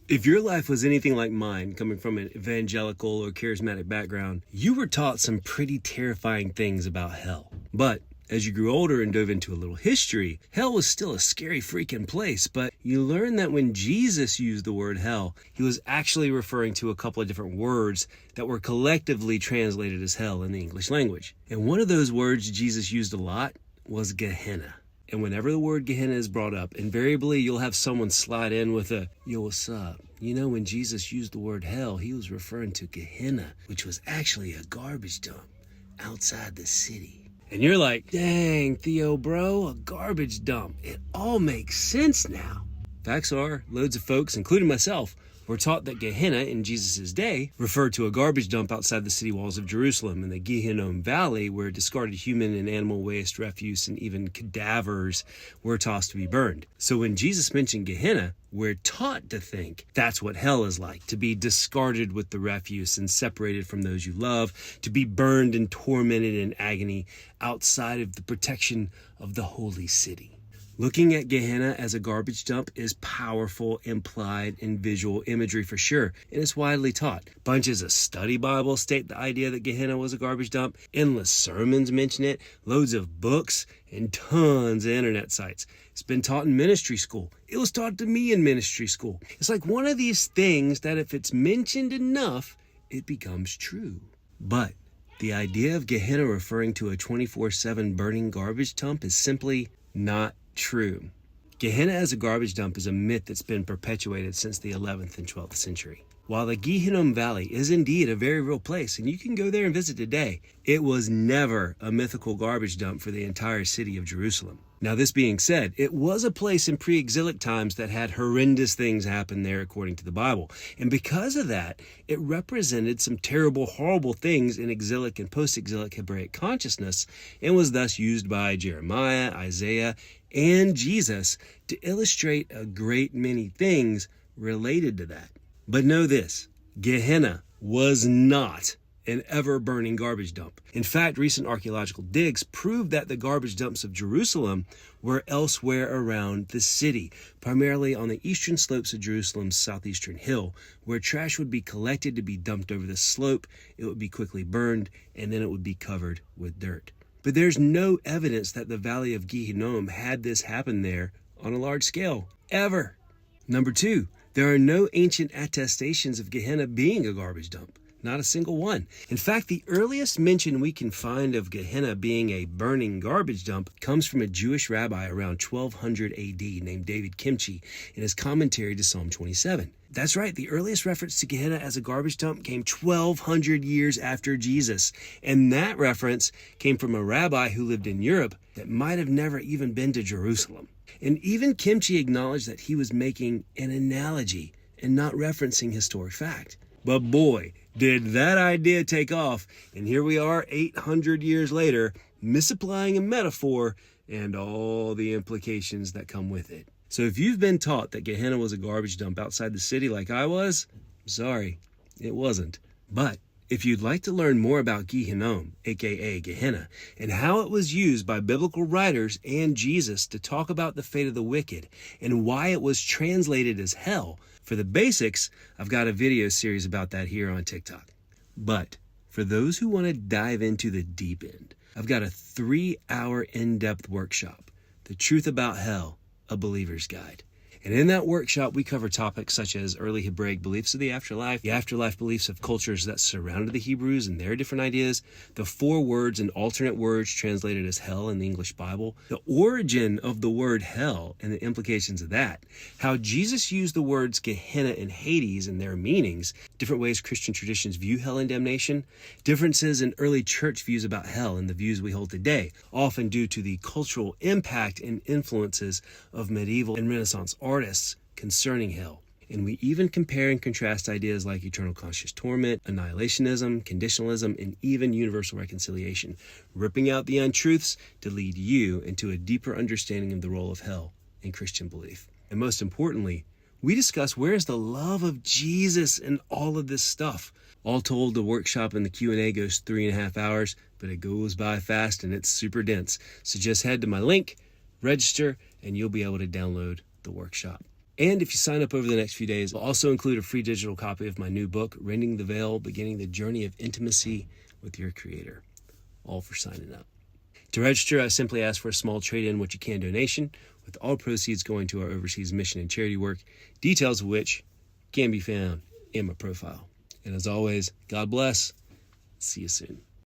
If your life was anything like mine, coming from an evangelical or charismatic background, you were taught some pretty terrifying things about hell. But as you grew older and dove into a little history, hell was still a scary freaking place. But you learned that when Jesus used the word hell, he was actually referring to a couple of different words that were collectively translated as hell in the English language. And one of those words Jesus used a lot was Gehenna. And whenever the word Gehenna is brought up, invariably you'll have someone slide in with a, yo, what's up? You know, when Jesus used the word hell, he was referring to Gehenna, which was actually a garbage dump outside the city. And you're like, dang, Theo, bro, a garbage dump. It all makes sense now. Facts are, loads of folks, including myself, were taught that Gehenna in Jesus' day referred to a garbage dump outside the city walls of Jerusalem in the Gehenna Valley, where discarded human and animal waste, refuse, and even cadavers were tossed to be burned. So when Jesus mentioned Gehenna, we're taught to think that's what hell is like, to be discarded with the refuse and separated from those you love, to be burned and tormented in agony outside of the protection of the holy city. Looking at Gehenna as a garbage dump is powerful, implied, and visual imagery for sure, and it's widely taught. Bunches of study Bibles state the idea that Gehenna was a garbage dump. Endless sermons mention it, loads of books, and tons of internet sites. It's been taught in ministry school. It was taught to me in ministry school. It's like one of these things that if it's mentioned enough, it becomes true. But the idea of Gehenna referring to a 24/7 burning garbage dump is simply not true. Gehenna as a garbage dump is a myth that's been perpetuated since the 11th and 12th century. While the Gehenna Valley is indeed a very real place, and you can go there and visit today, it was never a mythical garbage dump for the entire city of Jerusalem. Now, this being said, it was a place in pre-exilic times that had horrendous things happen there according to the Bible. And because of that, it represented some terrible, horrible things in exilic and post-exilic Hebraic consciousness, and was thus used by Jeremiah, Isaiah, and Jesus to illustrate a great many things related to that. But know this, Gehenna was not an ever-burning garbage dump. In fact, recent archaeological digs proved that the garbage dumps of Jerusalem were elsewhere around the city, primarily on the eastern slopes of Jerusalem's southeastern hill, where trash would be collected to be dumped over the slope, it would be quickly burned, and then it would be covered with dirt. But there's no evidence that the Valley of Gehenna had this happen there on a large scale, ever. Number two, there are no ancient attestations of Gehenna being a garbage dump. Not a single one. In fact, the earliest mention we can find of Gehenna being a burning garbage dump comes from a Jewish rabbi around 1200 AD named David Kimchi in his commentary to Psalm 27. That's right, the earliest reference to Gehenna as a garbage dump came 1200 years after Jesus. And that reference came from a rabbi who lived in Europe that might have never even been to Jerusalem. And even Kimchi acknowledged that he was making an analogy and not referencing historic fact. But boy, did that idea take off, and here we are 800 years later, misapplying a metaphor and all the implications that come with it. So if you've been taught that Gehenna was a garbage dump outside the city like I was, sorry, it wasn't. But if you'd like to learn more about Gehenna, aka Gehenna, and how it was used by biblical writers and Jesus to talk about the fate of the wicked and why it was translated as hell, for the basics, I've got a video series about that here on TikTok. But for those who want to dive into the deep end, I've got a 3-hour in-depth workshop, The Truth About Hell, A Believer's Guide. And in that workshop, we cover topics such as early Hebraic beliefs of the afterlife beliefs of cultures that surrounded the Hebrews and their different ideas, the 4 words and alternate words translated as hell in the English Bible, the origin of the word hell and the implications of that, how Jesus used the words Gehenna and Hades and their meanings, different ways Christian traditions view hell and damnation, differences in early church views about hell and the views we hold today, often due to the cultural impact and influences of medieval and Renaissance artists concerning hell. And we even compare and contrast ideas like eternal conscious torment, annihilationism, conditionalism, and even universal reconciliation, ripping out the untruths to lead you into a deeper understanding of the role of hell in Christian belief. And most importantly, we discuss where is the love of Jesus in all of this stuff. All told, the workshop and the Q&A goes 3.5 hours, but it goes by fast and it's super dense. So just head to my link, register, and you'll be able to download the workshop. And if you sign up over the next few days, I'll also include a free digital copy of my new book, Rending the Veil, Beginning the Journey of Intimacy with Your Creator, all for signing up. To register, I simply ask for a small trade-in what you can donation, with all proceeds going to our overseas mission and charity work, details of which can be found in my profile. And as always, God bless. See you soon.